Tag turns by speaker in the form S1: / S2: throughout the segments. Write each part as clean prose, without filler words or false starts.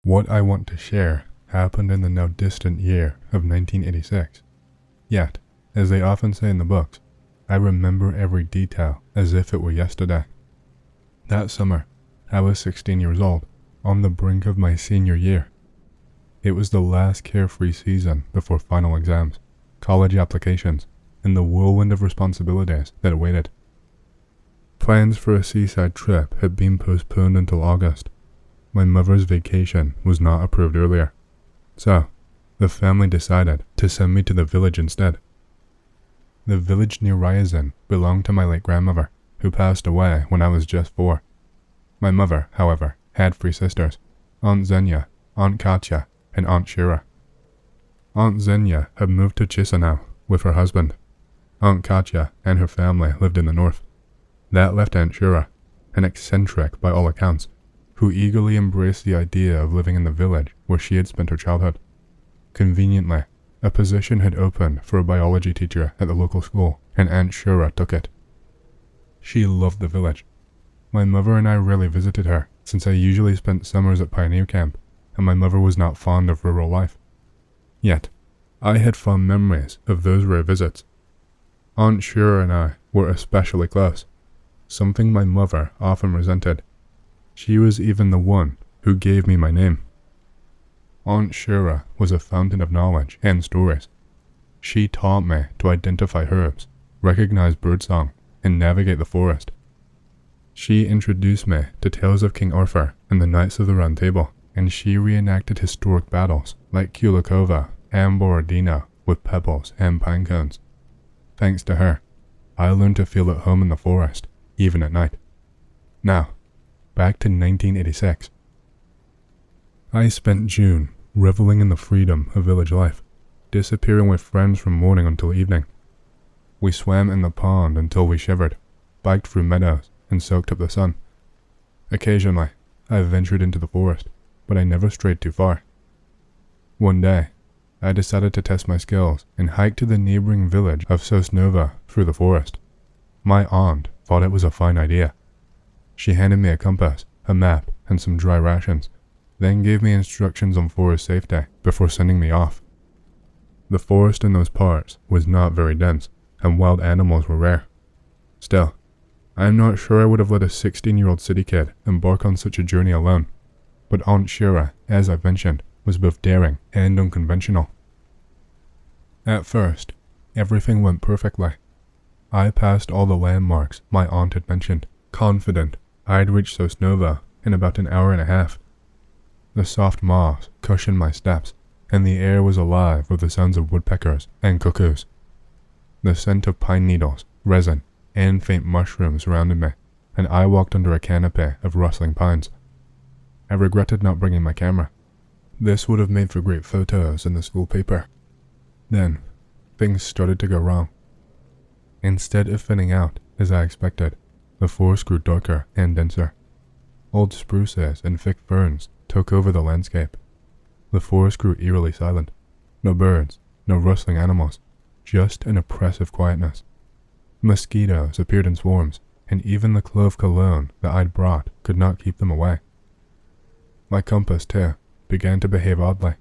S1: What I want to share happened in the now distant year of 1986. Yet, as they often say in the books, I remember every detail as if it were yesterday. That summer, I was 16 years old, on the brink of my senior year. It was the last carefree season before final exams, college applications, and the whirlwind of responsibilities that awaited. Plans for a seaside trip had been postponed until August. My mother's vacation was not approved earlier, so the family decided to send me to the village instead. The village near Ryazan belonged to my late grandmother, who passed away when I was just 4. My mother, however, had 3 sisters, Aunt Zenya, Aunt Katya, and Aunt Shira. Aunt Zenya had moved to Chisinau with her husband. Aunt Katya and her family lived in the north. That left Aunt Shira, an eccentric by all accounts, who eagerly embraced the idea of living in the village where she had spent her childhood. Conveniently, a position had opened for a biology teacher at the local school, and Aunt Shira took it. She loved the village. My mother and I rarely visited her, since I usually spent summers at pioneer camp, and my mother was not fond of rural life. Yet, I had fond memories of those rare visits. Aunt Shira and I were especially close, something my mother often resented. She was even the one who gave me my name. Aunt Shira was a fountain of knowledge and stories. She taught me to identify herbs, recognize birdsong, and navigate the forest. She introduced me to tales of King Arthur and the Knights of the Round Table, and she reenacted historic battles like Kulakova and Borodino with pebbles and pine cones. Thanks to her, I learned to feel at home in the forest, even at night. Now, back to 1986. I spent June reveling in the freedom of village life, disappearing with friends from morning until evening. We swam in the pond until we shivered, biked through meadows, and soaked up the sun. Occasionally, I ventured into the forest, but I never strayed too far. One day, I decided to test my skills and hiked to the neighboring village of Sosnova through the forest. My aunt thought it was a fine idea. She handed me a compass, a map, and some dry rations, then gave me instructions on forest safety before sending me off. The forest in those parts was not very dense, and wild animals were rare. Still, I am not sure I would have let a 16-year-old city kid embark on such a journey alone, but Aunt Shira, as I've mentioned, was both daring and unconventional. At first, everything went perfectly. I passed all the landmarks my aunt had mentioned, confident I'd reach Sosnova in about an hour and a half. The soft moss cushioned my steps, and the air was alive with the sounds of woodpeckers and cuckoos. The scent of pine needles, resin, and faint mushrooms surrounded me, and I walked under a canopy of rustling pines. I regretted not bringing my camera. This would have made for great photos in the school paper. Then, things started to go wrong. Instead of thinning out, as I expected, the forest grew darker and denser. Old spruces and thick ferns took over the landscape. The forest grew eerily silent. No birds, no rustling animals, just an oppressive quietness. Mosquitoes appeared in swarms, and even the clove cologne that I'd brought could not keep them away. My compass, too, began to behave oddly.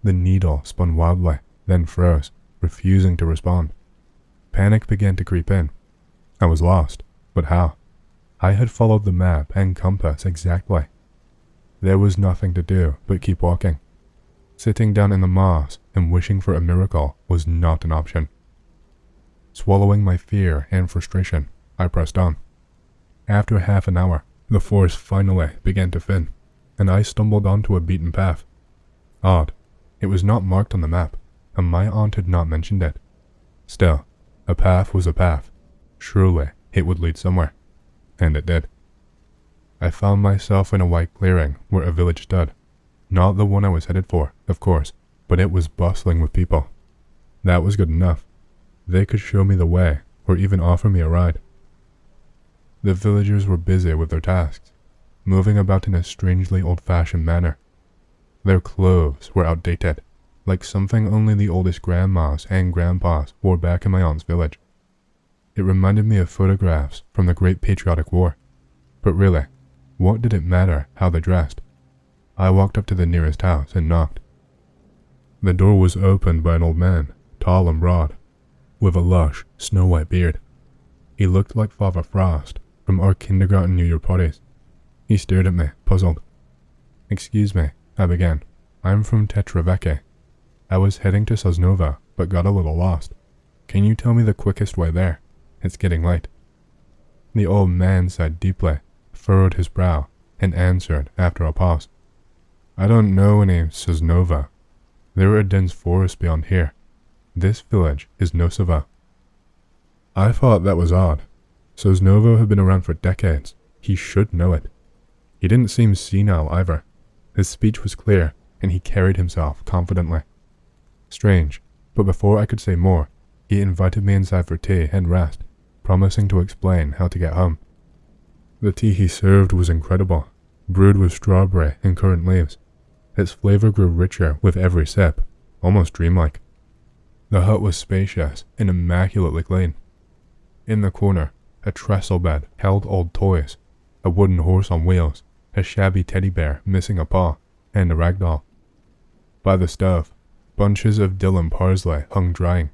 S1: The needle spun wildly, then froze, refusing to respond. Panic began to creep in. I was lost, but how? I had followed the map and compass exactly. There was nothing to do but keep walking. Sitting down in the moss and wishing for a miracle was not an option. Swallowing my fear and frustration, I pressed on. After half an hour, the forest finally began to thin, and I stumbled onto a beaten path. Odd, it was not marked on the map, and my aunt had not mentioned it. Still, a path was a path. Surely it would lead somewhere. And it did. I found myself in a wide clearing where a village stood. Not the one I was headed for, of course, but it was bustling with people. That was good enough. They could show me the way, or even offer me a ride. The villagers were busy with their tasks, moving about in a strangely old-fashioned manner. Their clothes were outdated, like something only the oldest grandmas and grandpas wore back in my aunt's village. It reminded me of photographs from the Great Patriotic War. But really, what did it matter how they dressed? I walked up to the nearest house and knocked. The door was opened by an old man, tall and broad, with a lush, snow-white beard. He looked like Father Frost from our kindergarten New Year parties. He stared at me, puzzled. "Excuse me," I began. "I'm from Tetsuya. I was heading to Sosnova, but got a little lost. Can you tell me the quickest way there? It's getting late." The old man sighed deeply, furrowed his brow, and answered after a pause. "I don't know any Sosnova. There are dense forests beyond here. This village is Nosova." I thought that was odd. Sosnovo had been around for decades. He should know it. He didn't seem senile either. His speech was clear, and he carried himself confidently. Strange, but before I could say more, he invited me inside for tea and rest, promising to explain how to get home. The tea he served was incredible, brewed with strawberry and currant leaves. Its flavor grew richer with every sip, almost dreamlike. The hut was spacious and immaculately clean. In the corner, a trestle bed held old toys, a wooden horse on wheels, a shabby teddy bear missing a paw, and a rag doll. By the stove, bunches of dill and parsley hung drying,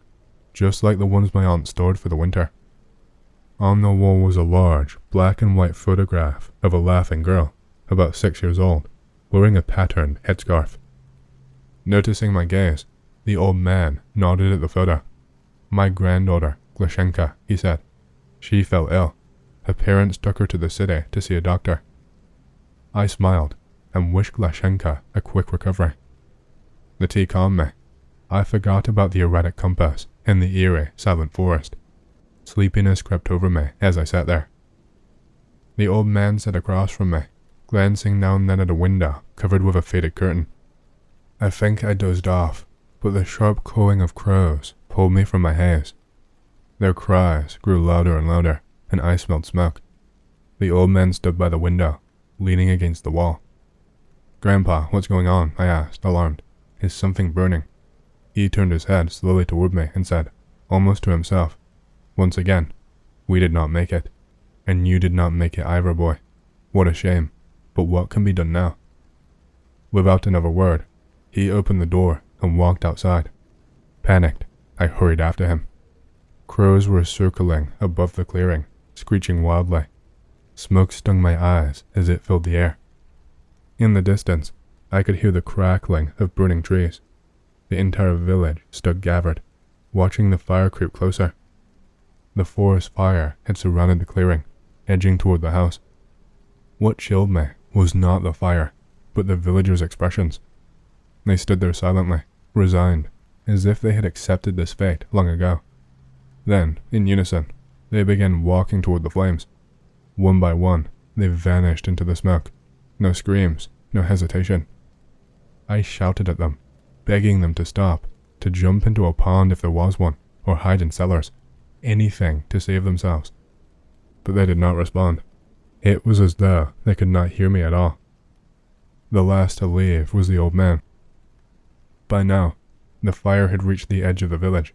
S1: just like the ones my aunt stored for the winter. On the wall was a large, black and white photograph of a laughing girl, about 6 years old, wearing a patterned headscarf. Noticing my gaze, the old man nodded at the photo. "My granddaughter, Glashenka," he said. "She fell ill. Her parents took her to the city to see a doctor." I smiled and wished Glashenka a quick recovery. The tea calmed me. I forgot about the erratic compass and the eerie, silent forest. Sleepiness crept over me as I sat there. The old man sat across from me, glancing now and then at a window covered with a faded curtain. I think I dozed off, but the sharp cawing of crows pulled me from my haze. Their cries grew louder and louder, and I smelled smoke. The old man stood by the window, leaning against the wall. "Grandpa, what's going on?" I asked, alarmed. "Is something burning?" He turned his head slowly toward me and said, almost to himself, "Once again, we did not make it. And you did not make it either, boy. What a shame, but what can be done now?" Without another word, he opened the door and walked outside. Panicked, I hurried after him. Crows were circling above the clearing, screeching wildly. Smoke stung my eyes as it filled the air. In the distance, I could hear the crackling of burning trees. The entire village stood gathered, watching the fire creep closer. The forest fire had surrounded the clearing, edging toward the house. What chilled me was not the fire, but the villagers' expressions. They stood there silently, resigned, as if they had accepted this fate long ago. Then, in unison, they began walking toward the flames. One by one, they vanished into the smoke. No screams, no hesitation. I shouted at them, begging them to stop, to jump into a pond if there was one, or hide in cellars. Anything to save themselves. But they did not respond. It was as though they could not hear me at all. The last to leave was the old man. By now, the fire had reached the edge of the village.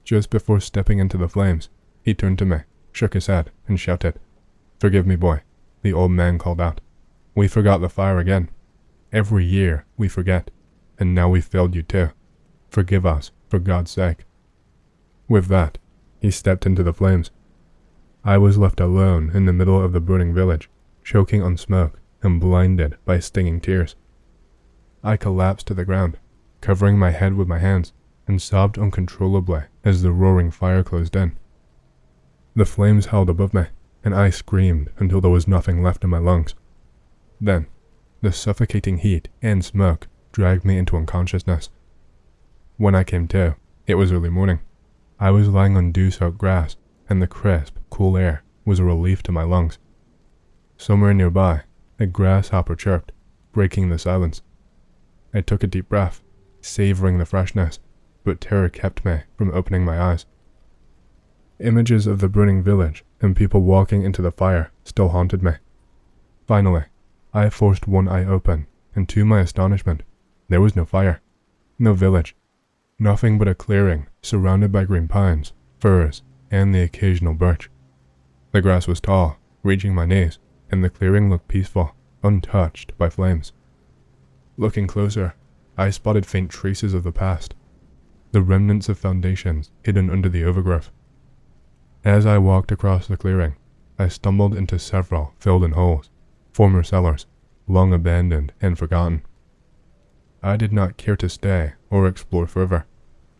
S1: Just before stepping into the flames, he turned to me, shook his head, and shouted, "Forgive me, boy," the old man called out. "We forgot the fire again. Every year we forget, and now we failed you too. Forgive us, for God's sake." With that, he stepped into the flames. I was left alone in the middle of the burning village, choking on smoke and blinded by stinging tears. I collapsed to the ground, covering my head with my hands, and sobbed uncontrollably as the roaring fire closed in. The flames howled above me, and I screamed until there was nothing left in my lungs. Then, the suffocating heat and smoke dragged me into unconsciousness. When I came to, it was early morning. I was lying on dew-soaked grass, and the crisp, cool air was a relief to my lungs. Somewhere nearby, a grasshopper chirped, breaking the silence. I took a deep breath, savoring the freshness, but terror kept me from opening my eyes. Images of the burning village and people walking into the fire still haunted me. Finally, I forced one eye open, and to my astonishment, there was no fire, no village, nothing but a clearing surrounded by green pines, firs, and the occasional birch. The grass was tall, reaching my knees, and the clearing looked peaceful, untouched by flames. Looking closer, I spotted faint traces of the past, the remnants of foundations hidden under the overgrowth. As I walked across the clearing, I stumbled into several filled-in holes, former cellars, long abandoned and forgotten. I did not care to stay or explore further.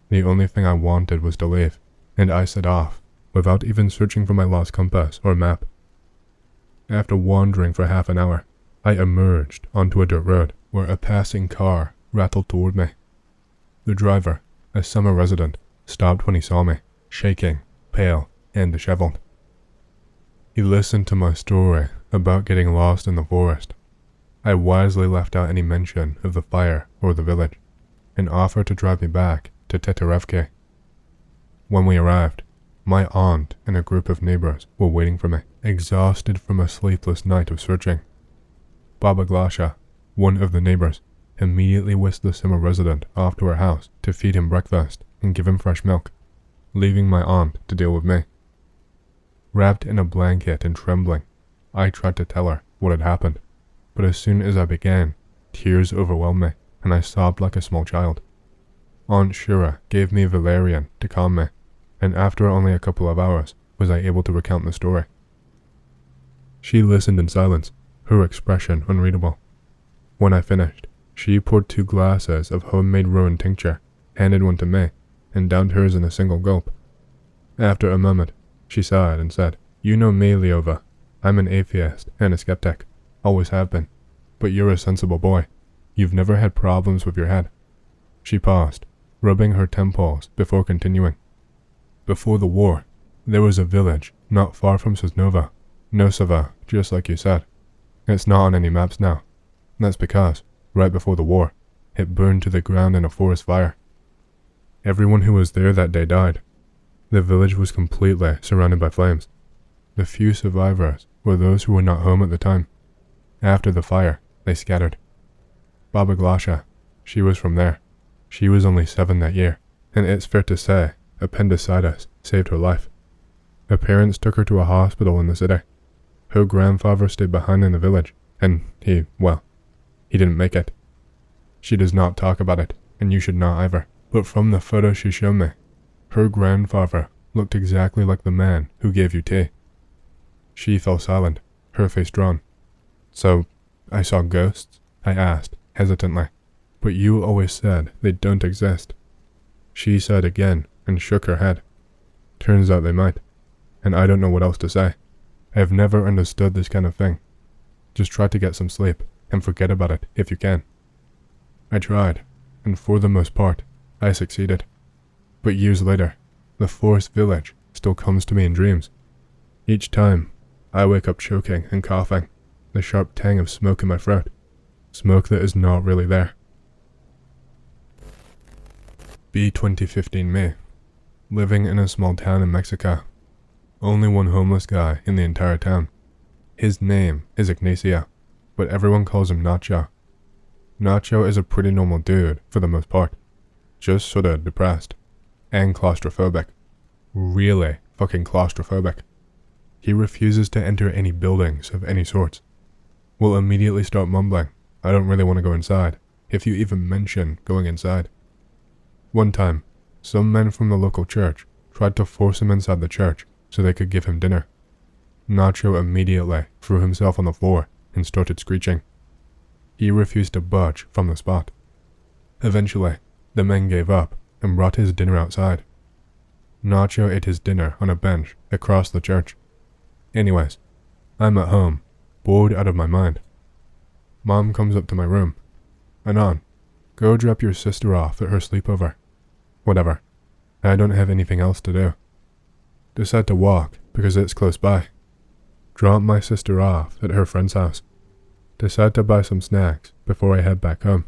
S1: The only thing I wanted was to leave, and I set off, without even searching for my lost compass or map. After wandering for half an hour, I emerged onto a dirt road where a passing car rattled toward me. The driver, a summer resident, stopped when he saw me, shaking, pale, and disheveled. He listened to my story about getting lost in the forest. I wisely left out any mention of the fire or the village, and offered to drive me back to Tetsuya. When we arrived, my aunt and a group of neighbors were waiting for me, exhausted from a sleepless night of searching. Baba Glasha, one of the neighbors, immediately whisked the summer resident off to her house to feed him breakfast and give him fresh milk, leaving my aunt to deal with me. Wrapped in a blanket and trembling, I tried to tell her what had happened, but as soon as I began, tears overwhelmed me, and I sobbed like a small child. Aunt Shura gave me valerian to calm me, and after only a couple of hours was I able to recount the story. She listened in silence, her expression unreadable. When I finished, she poured 2 glasses of homemade rowan tincture, handed one to me, and downed hers in a single gulp. After a moment, she sighed and said, "You know me, Leova. I'm an atheist and a skeptic. Always have been. But you're a sensible boy. You've never had problems with your head." She paused, rubbing her temples before continuing. "Before the war, there was a village not far from Sosnova. Nosova, just like you said. It's not on any maps now. That's because, right before the war, it burned to the ground in a forest fire. Everyone who was there that day died. The village was completely surrounded by flames. The few survivors were those who were not home at the time. After the fire, they scattered. Baba Glasha, she was from there. She was only 7 that year, and it's fair to say appendicitis saved her life. Her parents took her to a hospital in the city. Her grandfather stayed behind in the village, and he didn't make it. She does not talk about it, and you should not either. But from the photo she showed me, her grandfather looked exactly like the man who gave you tea." She fell silent, her face drawn. "So, I saw ghosts?" I asked, hesitantly. "But you always said they don't exist." She sighed again and shook her head. "Turns out they might, and I don't know what else to say. I have never understood this kind of thing. Just try to get some sleep and forget about it if you can." I tried, and for the most part, I succeeded. But years later, the forest village still comes to me in dreams. Each time, I wake up choking and coughing, the sharp tang of smoke in my throat, smoke that is not really there. B-2015 May. Living in a small town in Mexico. Only one homeless guy in the entire town. His name is Ignacio, but everyone calls him Nacho. Nacho is a pretty normal dude for the most part, just sorta depressed, and claustrophobic. Really fucking claustrophobic. He refuses to enter any buildings of any sorts. Will immediately start mumbling, "I don't really want to go inside," if you even mention going inside. One time, some men from the local church tried to force him inside the church so they could give him dinner. Nacho immediately threw himself on the floor and started screeching. He refused to budge from the spot. Eventually, the men gave up and brought his dinner outside. Nacho ate his dinner on a bench across the church. Anyways, I'm at home, bored out of my mind. Mom comes up to my room. "Anon, go drop your sister off at her sleepover." Whatever. I don't have anything else to do. Decide to walk because it's close by. Drop my sister off at her friend's house. Decide to buy some snacks before I head back home.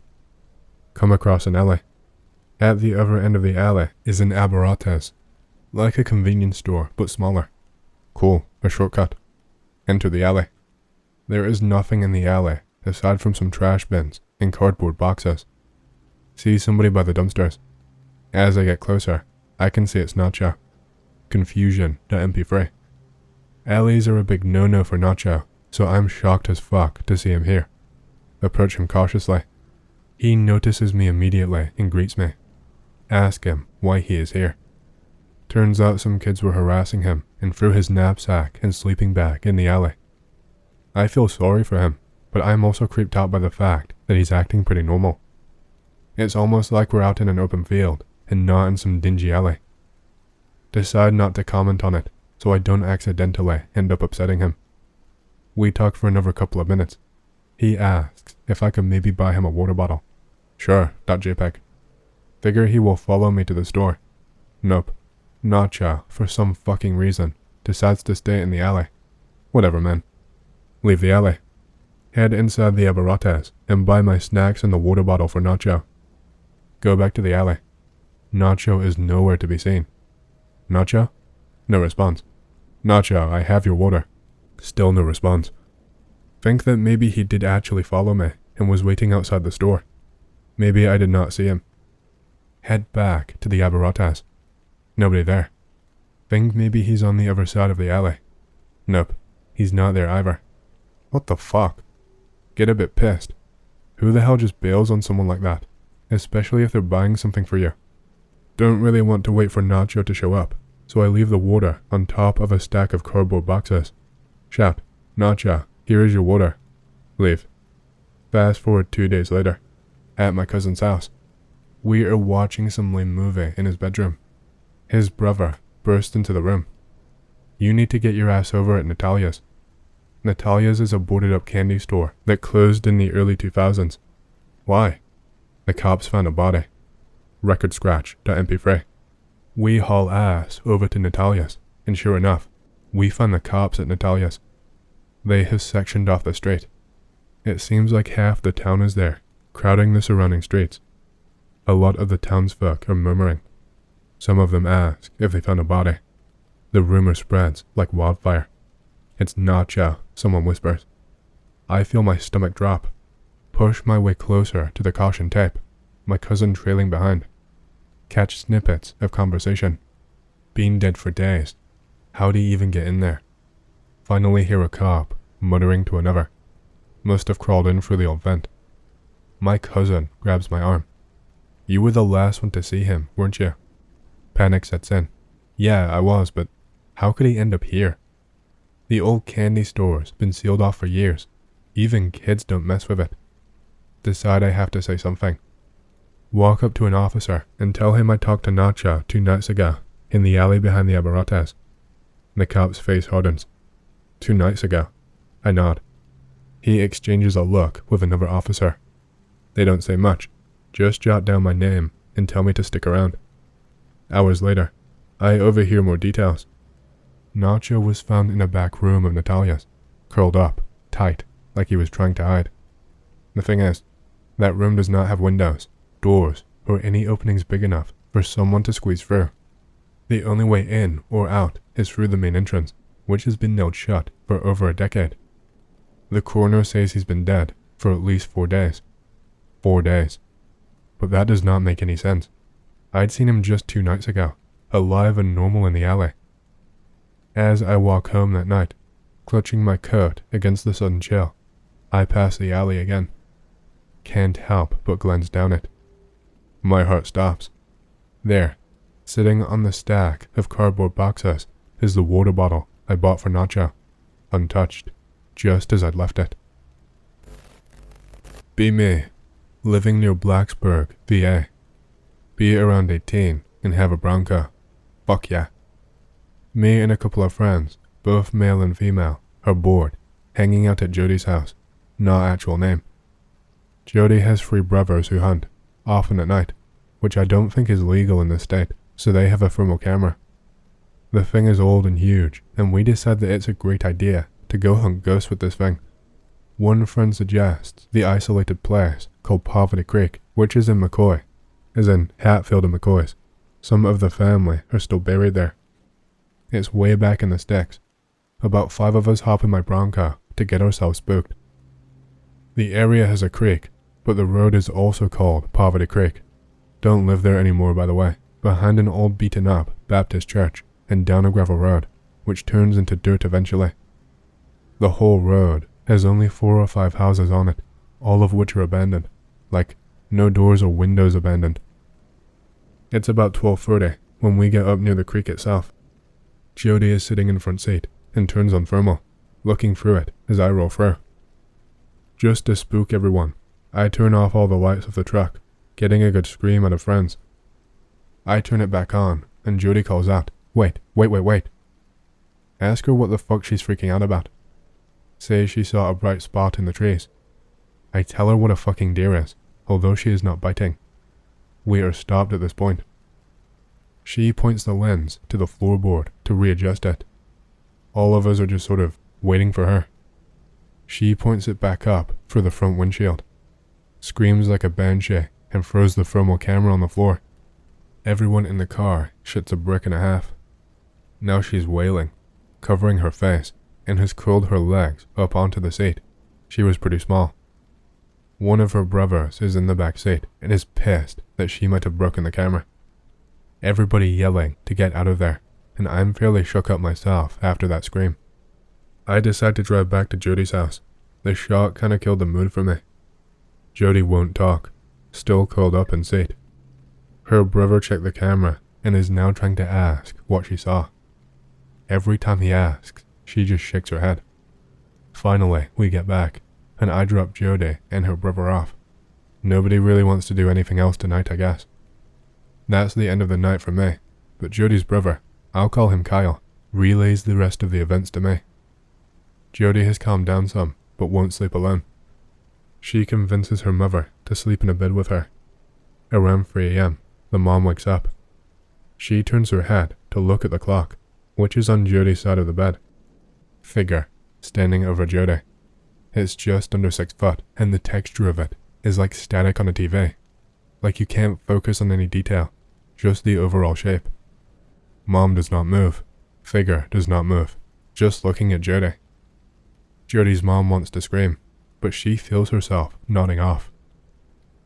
S1: Come across an alley. At the other end of the alley is an abarrotes, like a convenience store but smaller. Cool, a shortcut. Enter the alley. There is nothing in the alley aside from some trash bins and cardboard boxes. See somebody by the dumpsters. As I get closer, I can see it's Nacho. Confusion.mp3. Alleys are a big no-no for Nacho, so I'm shocked as fuck to see him here. Approach him cautiously. He notices me immediately and greets me. Ask him why he is here. Turns out some kids were harassing him and threw his knapsack and sleeping bag in the alley. I feel sorry for him, but I'm also creeped out by the fact that he's acting pretty normal. It's almost like we're out in an open field and not in some dingy alley. Decide not to comment on it so I don't accidentally end up upsetting him. We talk for another couple of minutes. He asks if I could maybe buy him a water bottle. Sure, .jpg. Figure he will follow me to the store. Nope. Nacho, for some fucking reason, decides to stay in the alley. Whatever, man. Leave the alley. Head inside the abarrotes and buy my snacks and the water bottle for Nacho. Go back to the alley. Nacho is nowhere to be seen. Nacho? No response. Nacho, I have your water. Still no response. Think that maybe he did actually follow me and was waiting outside the store. Maybe I did not see him. Head back to the abarrotes. Nobody there. Think maybe he's on the other side of the alley. Nope, he's not there either. What the fuck? Get a bit pissed. Who the hell just bails on someone like that? Especially if they're buying something for you. Don't really want to wait for Nacho to show up, so I leave the water on top of a stack of cardboard boxes. Shout, Nacho, here is your water. Leave. Fast forward 2 days later, at my cousin's house. We are watching some lame movie in his bedroom. His brother burst into the room. You need to get your ass over at Natalia's. Natalia's is a boarded up candy store that closed in the early 2000s. Why? The cops found a body. Record scratch.mp3. We haul ass over to Natalia's, and sure enough, we find the cops at Natalia's. They have sectioned off the street. It seems like half the town is there, crowding the surrounding streets. A lot of the townsfolk are murmuring. Some of them ask if they found a body. The rumor spreads like wildfire. It's Nacho, someone whispers. I feel my stomach drop. Push my way closer to the caution tape, my cousin trailing behind. Catch snippets of conversation. Been dead for days. How'd he even get in there? Finally hear a cop muttering to another. Must have crawled in through the old vent. My cousin grabs my arm. You were the last one to see him, weren't you? Panic sets in. Yeah, I was, but how could he end up here? The old candy store's been sealed off for years. Even kids don't mess with it. Decide I have to say something. Walk up to an officer and tell him I talked to Nacho 2 nights ago in the alley behind the abarrotes. The cop's face hardens. 2 nights ago. I nod. He exchanges a look with another officer. They don't say much, just jot down my name and tell me to stick around. Hours later, I overhear more details. Nacho was found in a back room of Natalia's, curled up, tight, like he was trying to hide. The thing is, that room does not have windows, doors, or any openings big enough for someone to squeeze through. The only way in or out is through the main entrance, which has been nailed shut for over a decade. The coroner says he's been dead for at least 4 days. 4 days. But that does not make any sense. I'd seen him just 2 nights ago, alive and normal in the alley. As I walk home that night, clutching my coat against the sudden chill, I pass the alley again. Can't help but glance down it. My heart stops. There, sitting on the stack of cardboard boxes, is the water bottle I bought for Nacho, untouched, just as I'd left it. Be me, living near Blacksburg, VA. Be around 18 and have a Bronco. Fuck yeah. Me and a couple of friends, both male and female, are bored, hanging out at Jody's house. Not actual name. Jody has 3 brothers who hunt, often at night, which I don't think is legal in this state, so they have a thermal camera. The thing is old and huge, and we decide that it's a great idea to go hunt ghosts with this thing. One friend suggests the isolated place called Poverty Creek, which is in McCoy, as in Hatfield and McCoy's. Some of the family are still buried there. It's way back in the sticks. About 5 of us hop in my Bronco to get ourselves spooked. The area has a creek, but the road is also called Poverty Creek. Don't live there anymore, by the way. Behind an old beaten up Baptist church and down a gravel road, which turns into dirt eventually. The whole road has only 4 or 5 houses on it, all of which are abandoned, like No doors or windows abandoned. It's about 12:30 when we get up near the creek itself. Jody is sitting in front seat and turns on thermal, looking through it as I roll through. Just to spook everyone, I turn off all the lights of the truck, getting a good scream out of friends. I turn it back on, and Jody calls out, Wait. Ask her what the fuck she's freaking out about. Says she saw a bright spot in the trees. I tell her what a fucking deer is, although she is not biting. We are stopped at this point. She points the lens to the floorboard to readjust it. All of us are just sort of waiting for her. She points it back up for the front windshield, screams like a banshee, and throws the thermal camera on the floor. Everyone in the car shits a brick and a half. Now she's wailing, covering her face, and has curled her legs up onto the seat. She was pretty small. One of her brothers is in the back seat and is pissed that she might have broken the camera. Everybody yelling to get out of there, and I'm fairly shook up myself after that scream. I decide to drive back to Jody's house. The shot kinda killed the mood for me. Jody won't talk, still curled up in seat. Her brother checked the camera and is now trying to ask what she saw. Every time he asks, she just shakes her head. Finally, we get back, and I drop Jody and her brother off. Nobody really wants to do anything else tonight, I guess. That's the end of the night for me, but Jody's brother, I'll call him Kyle, relays the rest of the events to me. Jody has calmed down some, but won't sleep alone. She convinces her mother to sleep in a bed with her. Around 3 a.m., the mom wakes up. She turns her head to look at the clock, which is on Jody's side of the bed. Figure, standing over Jody. It's just under 6 foot, and the texture of it is like static on a TV. Like you can't focus on any detail, just the overall shape. Mom does not move. Figure does not move, just looking at Jody. Jody's mom wants to scream, but she feels herself nodding off.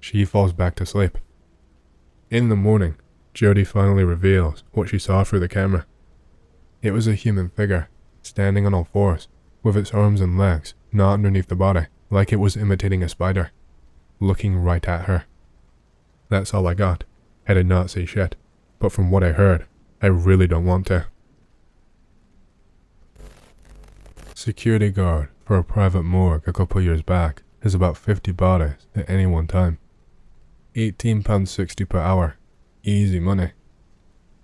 S1: She falls back to sleep. In the morning, Jody finally reveals what she saw through the camera. It was a human figure, standing on all fours, with its arms and legs not underneath the body, like it was imitating a spider, looking right at her. That's all I got. I did not see shit, but from what I heard, I really don't want to. Security guard for a private morgue a couple years back has about 50 bodies at any one time. £18.60 per hour. Easy money.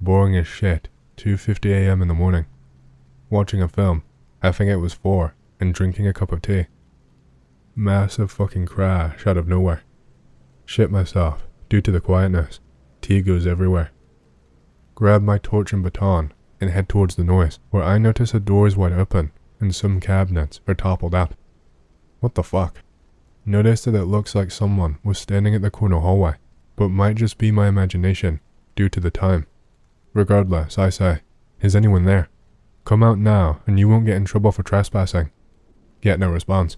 S1: Boring as shit. 2:50 a.m. in the morning. Watching a film, I think it was 4, and drinking a cup of tea. Massive fucking crash out of nowhere. Shit myself, due to the quietness. Tea goes everywhere. Grab my torch and baton, and head towards the noise, where I notice a door is wide open, and some cabinets are toppled out. What the fuck? Notice that it looks like someone was standing at the corner hallway, but might just be my imagination, due to the time. Regardless, I say, is anyone there? Come out now, and you won't get in trouble for trespassing. Get no response.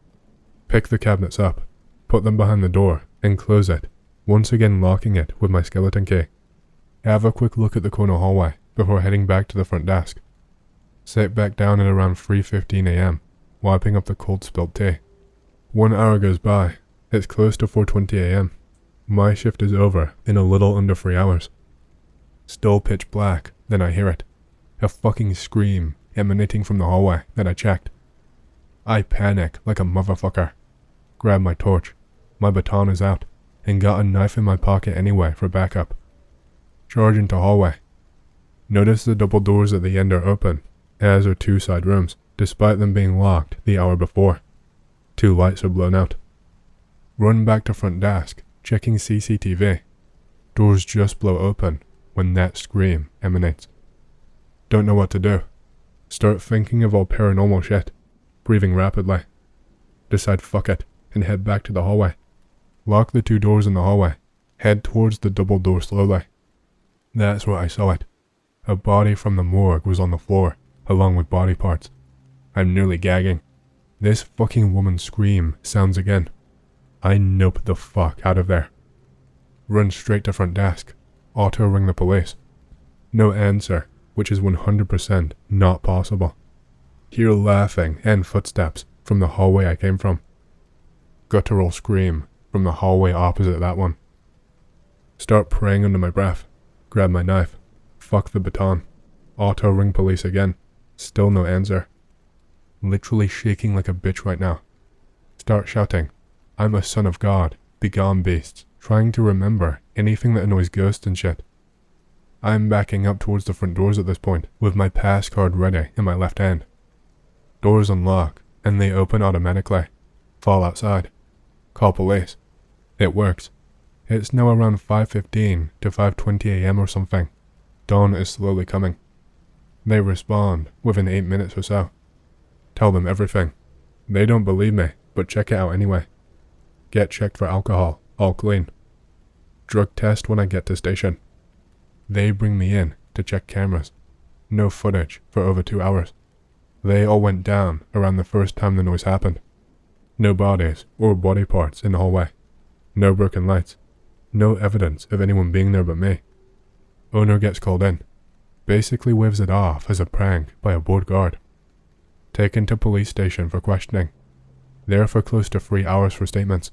S1: Pick the cabinets up, put them behind the door, and close it, once again locking it with my skeleton key. Have a quick look at the corner hallway before heading back to the front desk. Sit back down at around 3:15 a.m., wiping up the cold spilt tea. 1 hour goes by. It's close to 4:20 a.m. My shift is over in a little under 3 hours. Still pitch black, then I hear it. A fucking scream emanating from the hallway that I checked. I panic like a motherfucker. Grab my torch. My baton is out, and got a knife in my pocket anyway for backup. Charge into hallway. Notice the double doors at the end are open, as are 2 side rooms, despite them being locked the hour before. 2 lights are blown out. Run back to front desk, checking CCTV. Doors just blow open when that scream emanates. Don't know what to do. Start thinking of all paranormal shit, breathing rapidly. Decide fuck it, and head back to the hallway. Lock the 2 doors in the hallway. Head towards the double door slowly. That's where I saw it. A body from the morgue was on the floor, along with body parts. I'm nearly gagging. This fucking woman's scream sounds again. I nope the fuck out of there. Run straight to front desk. Auto ring the police. No answer, which is 100% not possible. Hear laughing and footsteps from the hallway I came from. Guttural scream from the hallway opposite that one. Start praying under my breath. Grab my knife. Fuck the baton. Auto ring police again. Still no answer. Literally shaking like a bitch right now. Start shouting, I'm a son of God, begone beasts, trying to remember anything that annoys ghosts and shit. I'm backing up towards the front doors at this point, with my pass card ready in my left hand. Doors unlock, and they open automatically. Fall outside. Call police. It works. It's now around 5:15 to 5:20 a.m. or something. Dawn is slowly coming. They respond within 8 minutes or so. Tell them everything. They don't believe me, but check it out anyway. Get checked for alcohol, all clean. Drug test when I get to station. They bring me in to check cameras. No footage for over 2 hours. They all went down around the first time the noise happened. No bodies or body parts in the hallway. No broken lights. No evidence of anyone being there but me. Owner gets called in. Basically waves it off as a prank by a bored guard. Taken to police station for questioning. There for close to 3 hours for statements.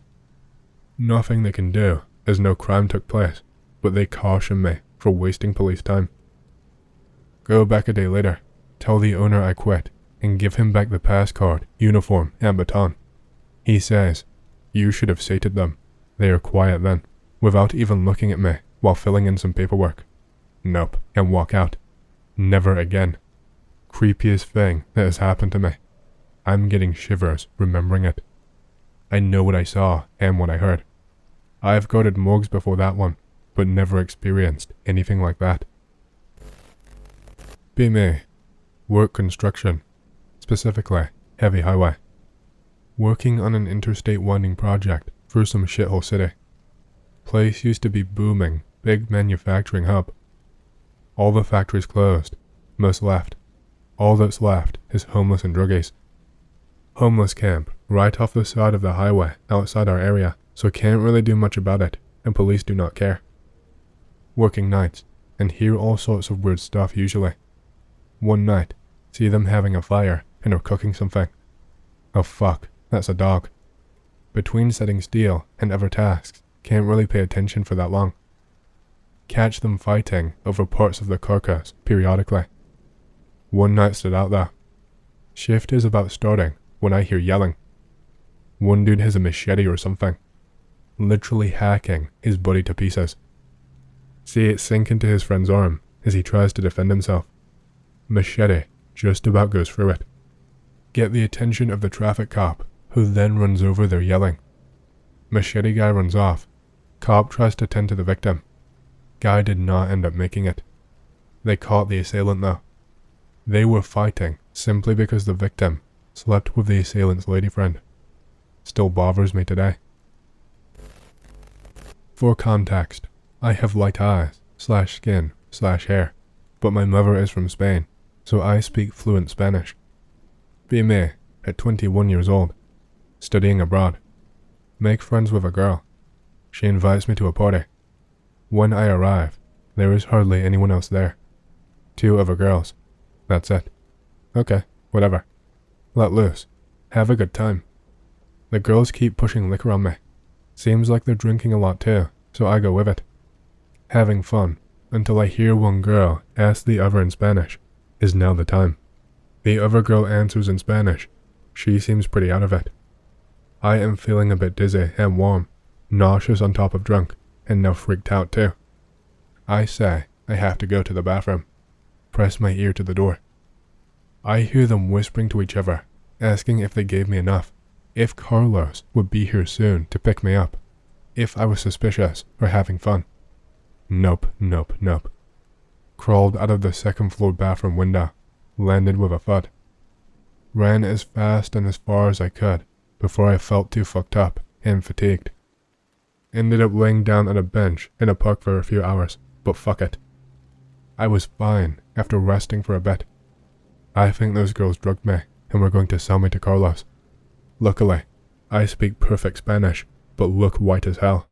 S1: Nothing they can do, as no crime took place, but they caution me for wasting police time. Go back a day later, tell the owner I quit, and give him back the pass card, uniform, and baton. He says, you should have sated them. They are quiet then, without even looking at me while filling in some paperwork. Nope, and walk out. Never again. Creepiest thing that has happened to me. I'm getting shivers remembering it. I know what I saw and what I heard. I've guarded morgues before that one, but never experienced anything like that. Be me. Work construction. Specifically, heavy highway. Working on an interstate winding project through some shithole city. Place used to be booming, big manufacturing hub. All the factories closed. Most left. All that's left is homeless and druggies. Homeless camp right off the side of the highway outside our area, so can't really do much about it, and police do not care. Working nights, and hear all sorts of weird stuff usually. One night, see them having a fire and are cooking something. Oh fuck, that's a dog. Between setting steel and other tasks, can't really pay attention for that long. Catch them fighting over parts of the carcass periodically. One night stood out though. Shift is about starting when I hear yelling. One dude has a machete or something, literally hacking his buddy to pieces. See it sink into his friend's arm as he tries to defend himself. Machete just about goes through it. Get the attention of the traffic cop, who then runs over their yelling. Machete guy runs off. Cop tries to tend to the victim. Guy did not end up making it. They caught the assailant though. They were fighting simply because the victim slept with the assailant's lady friend. Still bothers me today. For context, I have light eyes, /skin, /hair, but my mother is from Spain, so I speak fluent Spanish. Be me, at 21 years old, studying abroad. Make friends with a girl. She invites me to a party. When I arrive, there is hardly anyone else there. 2 other girls. That's it. Okay, whatever. Let loose. Have a good time. The girls keep pushing liquor on me. Seems like they're drinking a lot too, so I go with it. Having fun, until I hear one girl ask the other in Spanish, is now the time. The other girl answers in Spanish. She seems pretty out of it. I am feeling a bit dizzy and warm, nauseous on top of drunk, and now freaked out too. I say I have to go to the bathroom. Press my ear to the door. I hear them whispering to each other, asking if they gave me enough, if Carlos would be here soon to pick me up, if I was suspicious or having fun. Nope, nope, nope. Crawled out of the second floor bathroom window, landed with a thud. Ran as fast and as far as I could before I felt too fucked up and fatigued. Ended up laying down on a bench in a park for a few hours, but fuck it. I was fine after resting for a bit. I think those girls drugged me and were going to sell me to Carlos. Luckily, I speak perfect Spanish, but look white as hell.